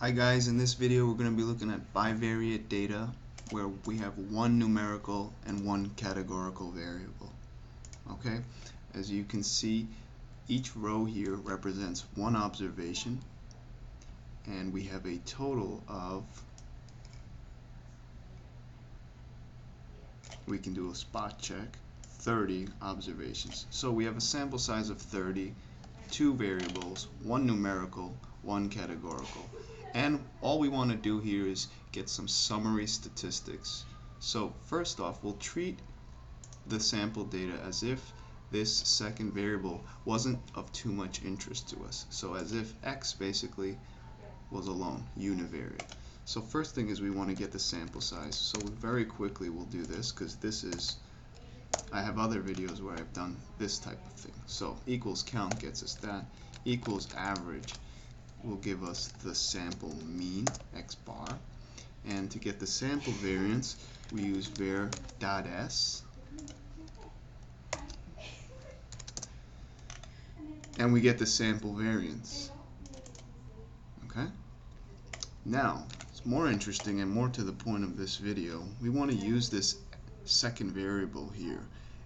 Hi guys, in this video we're going to be looking at bivariate data where we have one numerical and one categorical variable. Okay, as you can see, each row here represents one observation, and we have a total of, we can do a spot check, 30 observations. So we have a sample size of 30, two variables, one numerical, one categorical. And all we want to do here is get some summary statistics. So first off, we'll treat the sample data as if this second variable wasn't of too much interest to us. So as if x basically was alone, univariate. So first thing is we want to get the sample size. So very quickly we'll do this because this is, I have other videos where I've done this type of thing. So equals count gets us that, equals average will give us the sample mean, x bar, and to get the sample variance we use var.s, and we get the sample variance. Okay? Now, it's more interesting and more to the point of this video. We want to use this second variable here,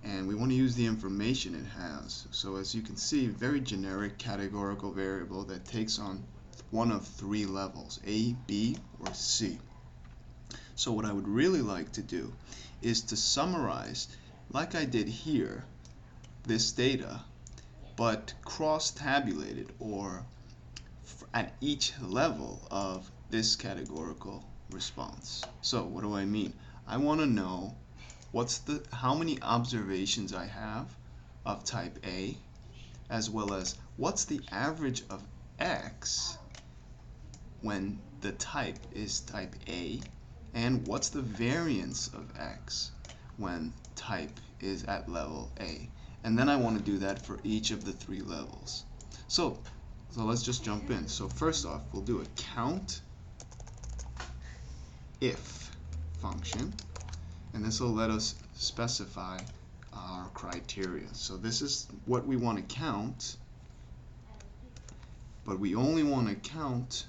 and we want to use the information it has. So as you can see, very generic categorical variable that takes on one of three levels, A, B, or C. So what I would really like to do is to summarize, like I did here, this data, but cross-tabulated, or at each level of this categorical response. So what do I mean? I want to know how many observations I have of type A, as well as what's the average of x when the type is type A, and what's the variance of x when type is at level A. And then I want to do that for each of the three levels. So let's just jump in. So first off, we'll do a count if function, and this will let us specify our criteria. So this is what we want to count, but we only want to count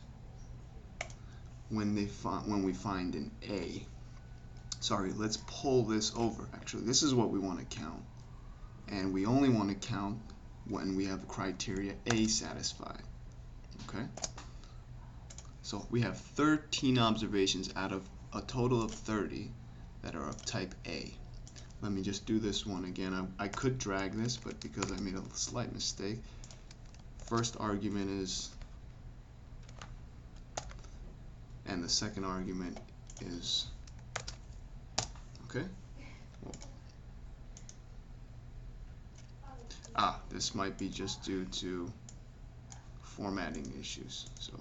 when we find an A. Sorry, let's pull this over. Actually, this is what we want to count, and we only want to count when we have criteria A satisfied. Okay? So we have 13 observations out of a total of 30 that are of type A. Let me just do this one again. I could drag this, but because I made a slight mistake, first argument is, and the second argument is, okay? Well, this might be just due to formatting issues. So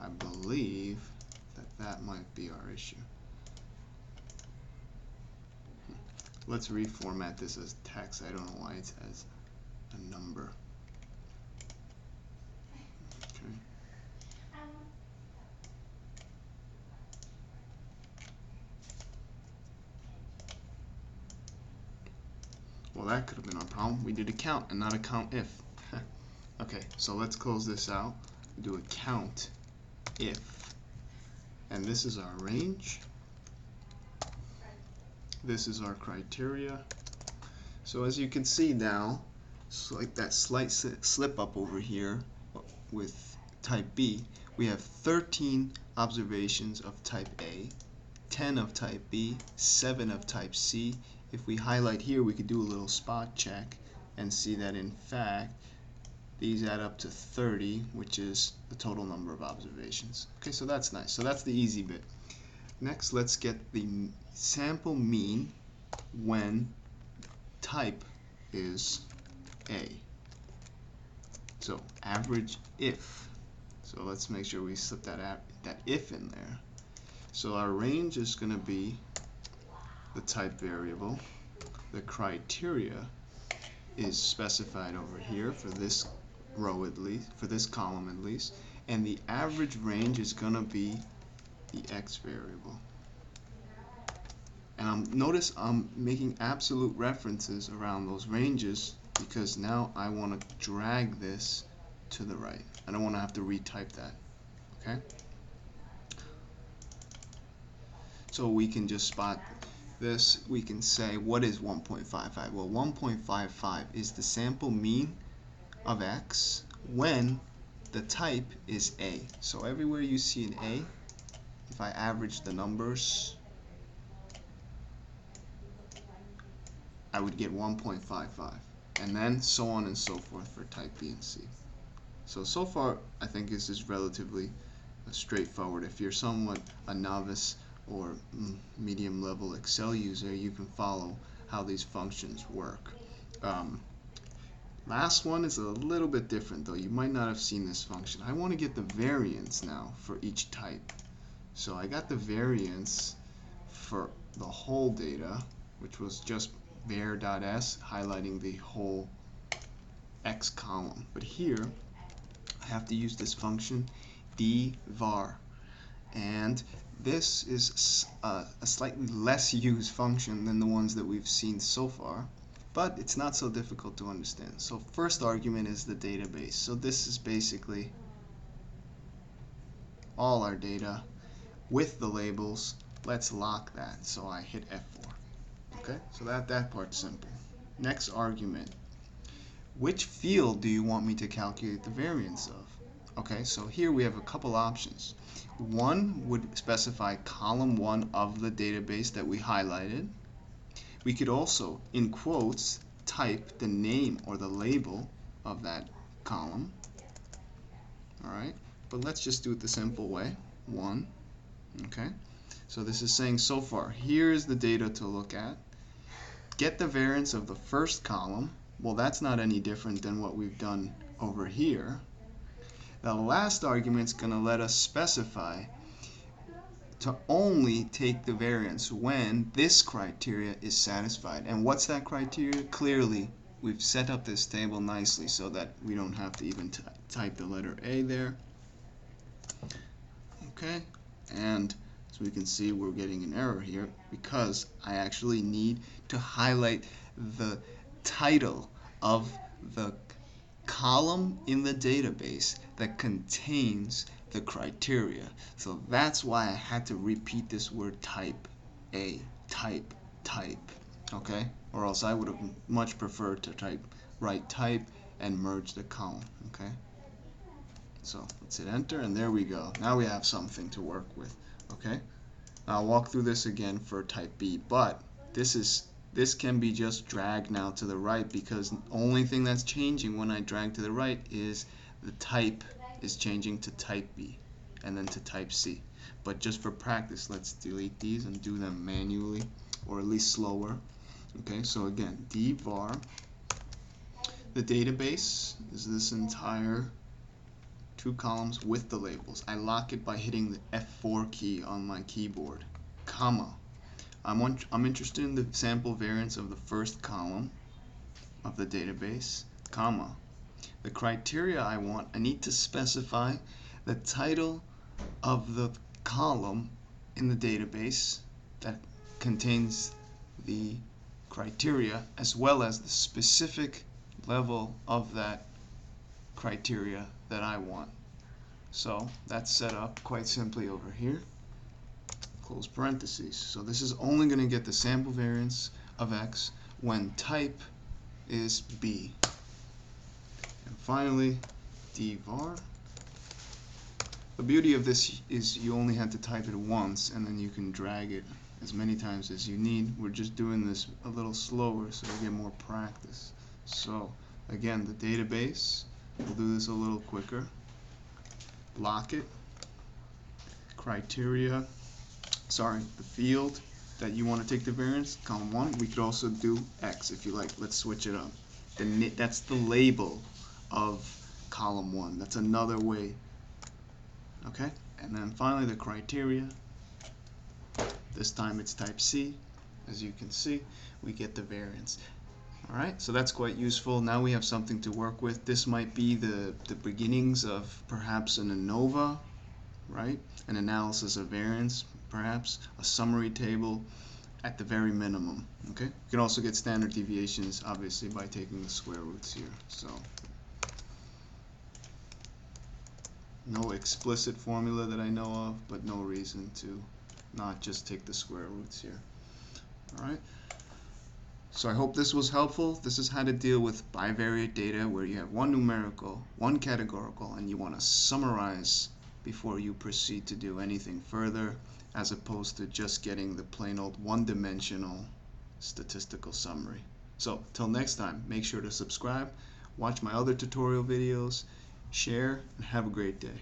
I believe that might be our issue. Let's reformat this as text. I don't know why it has a number. Okay. Well, that could have been our problem. We did a count and not a count if. Okay, so let's close this out. We do a count if. And this is our range. This is our criteria. So as you can see now, it's like that slight slip up over here with type B. We have 13 observations of type A, 10 of type B, 7 of type C. If we highlight here, we could do a little spot check and see that in fact these add up to 30, which is the total number of observations. Okay, so that's nice. So that's the easy bit. Next, let's get the sample mean when type is A. So average if. So let's make sure we slip that if in there. So our range is going to be the type variable. The criteria is specified over here for this row at least, for this column at least, and the average range is going to be the x variable. And notice I'm making absolute references around those ranges because now I want to drag this to the right. I don't want to have to retype that. Okay? So we can just spot this. We can say, what is 1.55? Well, 1.55 is the sample mean of x when the type is A. So everywhere you see an A, if I average the numbers, I would get 1.55, and then so on and so forth for type B and C. So far, I think this is relatively straightforward. If you're somewhat a novice or medium level Excel user, you can follow how these functions work. Last one is a little bit different though. You might not have seen this function. I want to get the variance now for each type. So I got the variance for the whole data, which was just var.s highlighting the whole x column. But here I have to use this function Dvar, and this is a slightly less used function than the ones that we've seen so far, but it's not so difficult to understand. So first argument is the database. So this is basically all our data with the labels. Let's lock that. So I hit F4. Okay, so that part's simple. Next argument. Which field do you want me to calculate the variance of? Okay, so here we have a couple options. One would specify column 1 of the database that we highlighted. We could also, in quotes, type the name or the label of that column. Alright, but let's just do it the simple way. 1. Okay, so this is saying so far, here's the data to look at. Get the variance of the first column. Well, that's not any different than what we've done over here. The last argument is going to let us specify to only take the variance when this criteria is satisfied. And what's that criteria? Clearly, we've set up this table nicely so that we don't have to even type the letter A there. Okay, and as we can see, we're getting an error here because I actually need to highlight the title of the column in the database that contains the criteria. So that's why I had to repeat this word type A, type, okay? Or else I would have much preferred to write type and merge the column, okay? So let's hit enter, and there we go. Now we have something to work with, okay? I'll walk through this again for type B, but this can be just dragged now to the right because the only thing that's changing when I drag to the right is the type is changing to type B and then to type C. But just for practice, let's delete these and do them manually, or at least slower. Okay, so again, Dvar, the database is this entire 2 columns with the labels. I lock it by hitting the F4 key on my keyboard, comma. I'm interested in the sample variance of the first column of the database, comma. The criteria I want, I need to specify the title of the column in the database that contains the criteria as well as the specific level of that criteria that I want. So that's set up quite simply over here. Close parentheses. So this is only going to get the sample variance of x when type is B. And finally, Dvar. The beauty of this is you only have to type it once and then you can drag it as many times as you need. We're just doing this a little slower so we get more practice. So again, the database, we'll do this a little quicker. Lock it. Criteria. The field that you want to take the variance, column 1. We could also do X if you like. Let's switch it up. That's the label of column 1. That's another way. Okay? And then finally the criteria. This time it's type C. As you can see, we get the variance. Alright, so that's quite useful. Now we have something to work with. This might be the beginnings of perhaps an ANOVA, right? An analysis of variance, perhaps a summary table at the very minimum. Okay, you can also get standard deviations obviously by taking the square roots here. So No explicit formula that I know of, but no reason to not just take the square roots here. Alright, so I hope this was helpful. This is how to deal with bivariate data where you have one numerical, one categorical, and you want to summarize before you proceed to do anything further, as opposed to just getting the plain old one-dimensional statistical summary. So, till next time, make sure to subscribe, watch my other tutorial videos, share, and have a great day.